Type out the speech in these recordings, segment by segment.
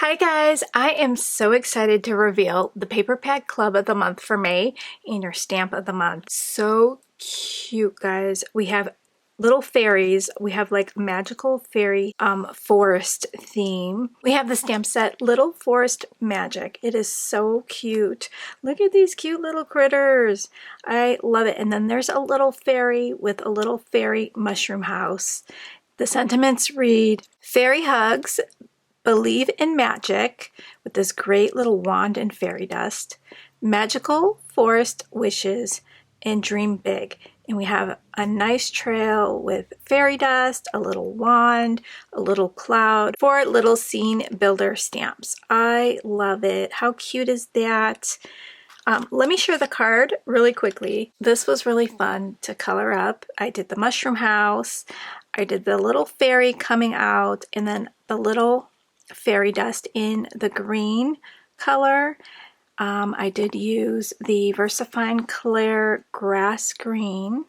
Hi guys, I am so excited to reveal the Paper Pad Club of the Month for May and your stamp of the month. So cute, guys. We have little fairies. We have like magical fairy forest theme. We have the stamp set Little Forest Magic. It is so cute. Look at these cute little critters. I love it. And then there's a little fairy with a little fairy mushroom house. The sentiments read, "Fairy hugs, believe in magic," with this great little wand and fairy dust, magical forest wishes, and dream big. And we have a nice trail with fairy dust, a little wand, a little cloud, 4 little scene builder stamps. I love it. How cute is that? Let me share the card really quickly. This was really fun to color up. I did the mushroom house, I did the little fairy coming out, and then the little fairy dust in the green color. I did use the VersaFine Claire grass green.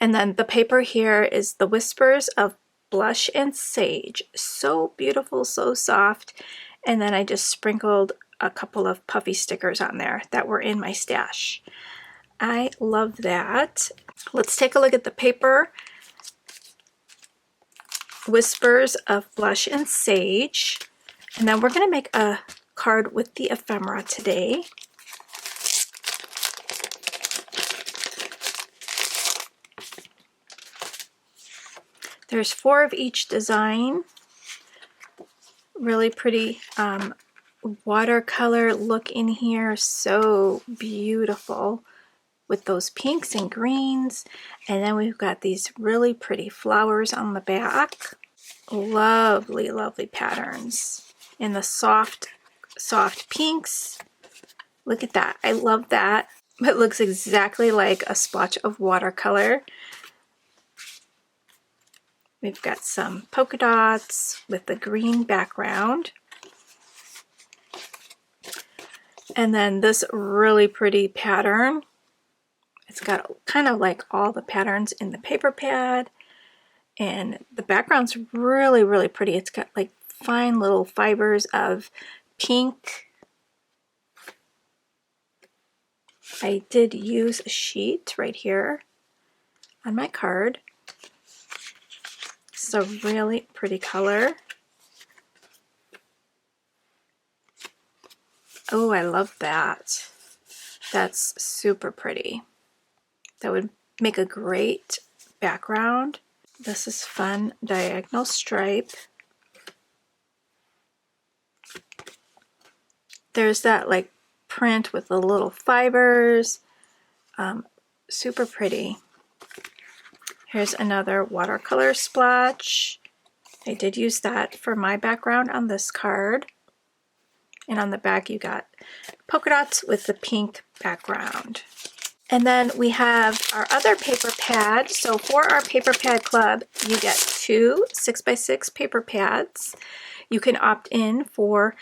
And then the paper here is the Whispers of Blush and Sage. So beautiful, so soft. And then I just sprinkled a couple of puffy stickers on there that were in my stash. I love that. Let's take a look at the paper. Whispers of Blush and Sage. And then we're going to make a card with the ephemera today. There's 4 of each design. Really pretty watercolor look in here. So beautiful with those pinks and greens. And then we've got these really pretty flowers on the back. Lovely, lovely patterns in the soft pinks. Look at that. I love that. It looks exactly like a splotch of watercolor. We've got some polka dots with the green background. And then this really pretty pattern. It's got kind of like all the patterns in the paper pad. And the background's really, really pretty. It's got like fine little fibers of pink. I did use a sheet right here on my card. It's a really pretty color. Oh, I love that. That's super pretty. That would make a great background. This is fun diagonal stripe. There's that like print with the little fibers. Super pretty. Here's another watercolor splotch. I did use that for my background on this card. And on the back you got polka dots with the pink background. And then we have our other paper pad. So for our paper pad club, you get 2 6x6 paper pads. You can opt in for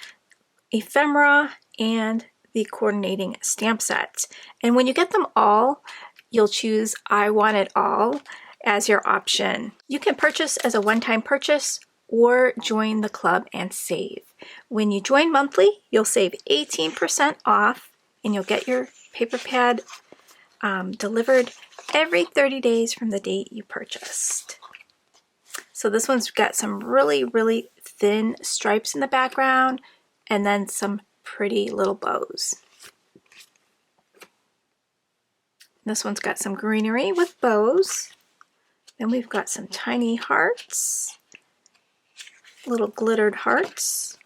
ephemera and the coordinating stamp sets. And when you get them all, you'll choose I Want It All as your option. You can purchase as a one-time purchase or join the club and save. When you join monthly, you'll save 18% off and you'll get your paper pad delivered every 30 days from the date you purchased. So this one's got some really, really thin stripes in the background and then some pretty little bows. This one's got some greenery with bows. Then we've got some tiny hearts, little glittered hearts.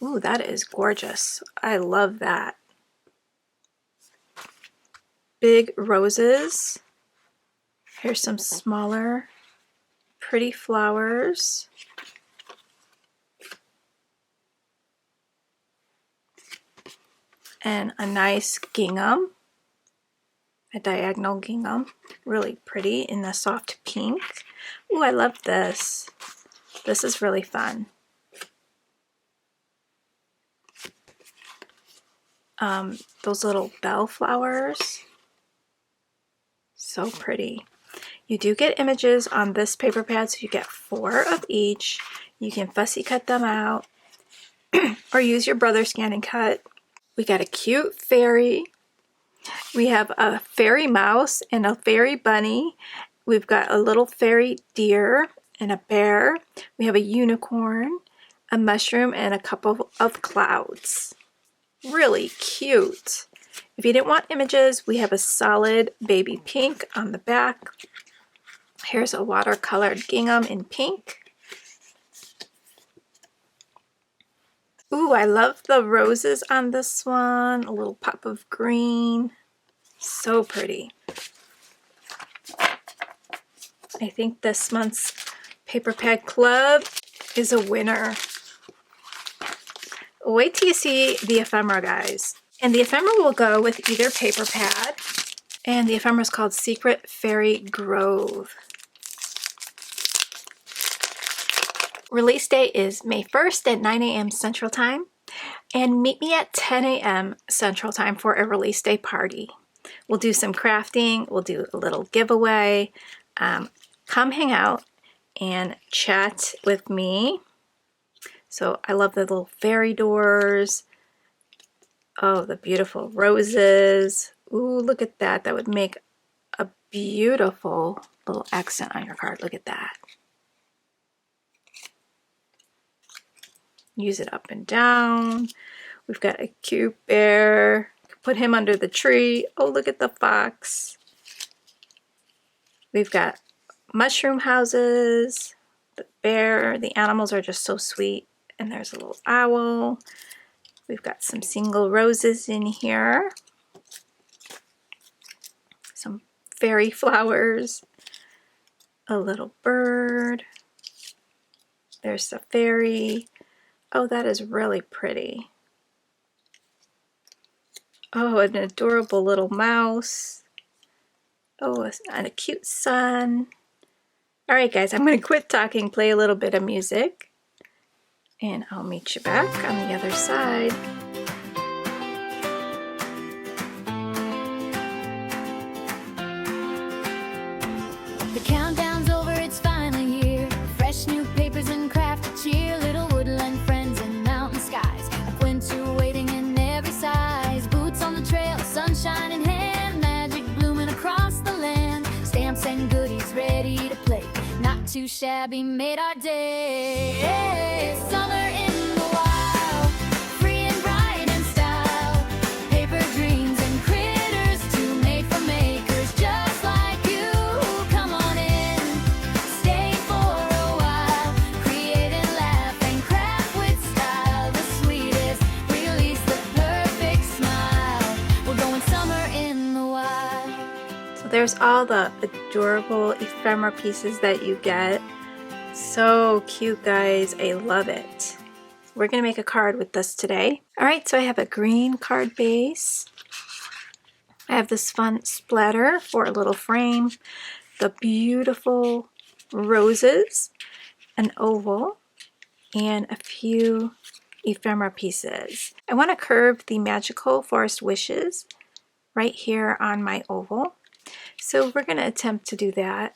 Ooh, that is gorgeous. I love that. Big roses. Here's some smaller, pretty flowers. And a nice gingham, a diagonal gingham, really pretty in the soft pink. Ooh, I love this. This is really fun. Those little bell flowers, so pretty. You do get images on this paper pad, so you get 4 of each. You can fussy cut them out or use your brother scan and cut. We got a cute fairy. We have a fairy mouse and a fairy bunny. We've got a little fairy deer and a bear. We have a unicorn, a mushroom, and a couple of clouds. Really cute. If you didn't want images, we have a solid baby pink on the back. Here's a watercolored gingham in pink. Ooh, I love the roses on this one. A little pop of green. So pretty. I think this month's Paper Pad Club is a winner. Wait till you see the ephemera, guys. And the ephemera will go with either paper pad. And the ephemera is called Secret Fairy Grove. Release date is May 1st at 9 a.m. Central Time. And meet me at 10 a.m. Central Time for a release day party. We'll do some crafting. We'll do a little giveaway. Come hang out and chat with me. So I love the little fairy doors. Oh, the beautiful roses. Ooh, look at that. That would make a beautiful little accent on your card. Look at that. Use it up and down. We've got a cute bear. Put him under the tree. Oh, look at the fox. We've got mushroom houses. The bear. The animals are just so sweet. And there's a little owl. We've got some single roses in here. Some fairy flowers. A little bird. There's the fairy. Oh, that is really pretty. Oh, an adorable little mouse. Oh, and a cute sun. All right, guys, I'm going to quit talking, play a little bit of music, and I'll meet you back on the other side. The countdown's over, it's finally here. Fresh new papers and craft cheer. Little woodland friends and mountain skies. Like winter waiting in every size. Boots on the trail, sunshine in hand. Magic blooming across the land. Stamps and goodies ready to play. Not too shabby made our day. Summer in the wild. Free and bright in style. Paper dreams and critters too made for makers just like you. Come on in, stay for a while. Create and laugh and craft with style. The sweetest, release the perfect smile. We're going summer in the wild. So there's all the adorable ephemera pieces that you get. So cute, guys. I love it. We're going to make a card with this today. All right, so I have a green card base. I have this fun splatter for a little frame. The beautiful roses, an oval, and a few ephemera pieces. I want to curve the magical forest wishes right here on my oval. So we're going to attempt to do that.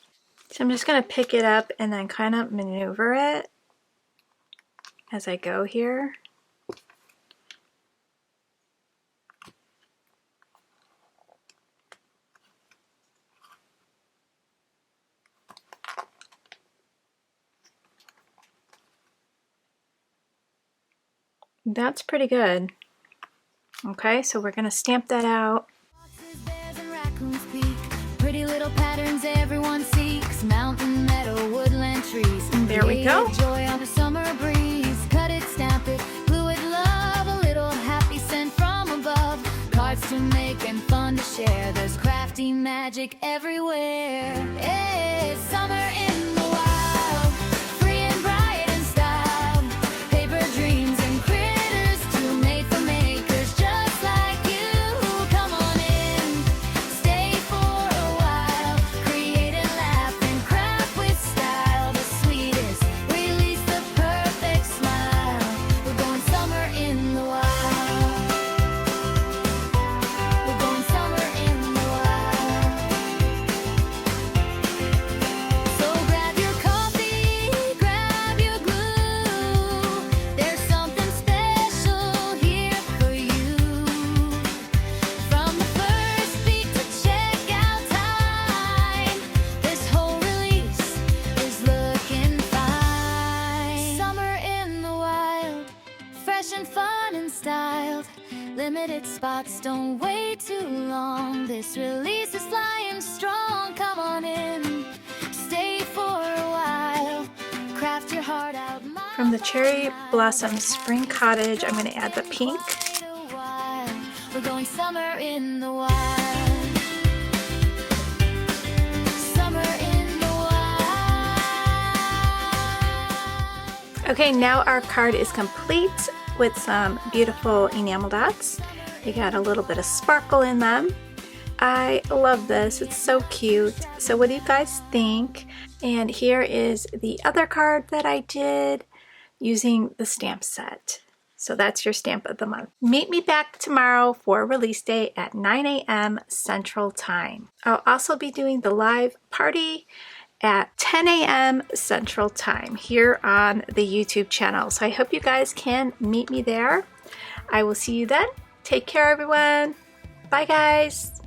So I'm just going to pick it up and then kind of maneuver it as I go here. That's pretty good. Okay, so we're going to stamp that out. Bears and raccoons peek. Pretty little patterns everyone seeks. Mountain, meadow, woodland trees. There we go. Create joy on a summer breeze. Cut it, stamp it, glue it, love. A little happy scent from above. Cards to make and fun to share. There's crafty magic everywhere. It's summer in the wild. Free and bright in style. Paper dreams and critters too made for makers just like you. Come on in, stay for a while. Create and laugh and craft with style. The sweetest, release the perfect smile. We're going summer in the wild. We're going summer in the wild. and styled. Limited spots, don't wait too long. This release is flying strong. Come on in, stay for a while. Craft your heart out. From the Cherry Blossom Spring Cottage, I'm going to add the pink. We're going summer in the wild. Summer in the wild. Okay, now our card is complete with some beautiful enamel dots. They got a little bit of sparkle in them. I love this, it's so cute. So what do you guys think? And here is the other card that I did using the stamp set. So that's your stamp of the month. Meet me back tomorrow for release day at 9 a.m. Central Time. I'll also be doing the live party at 10 a.m. Central Time here on the YouTube channel. So I hope you guys can meet me there. I will see you then. Take care, everyone. Bye, guys.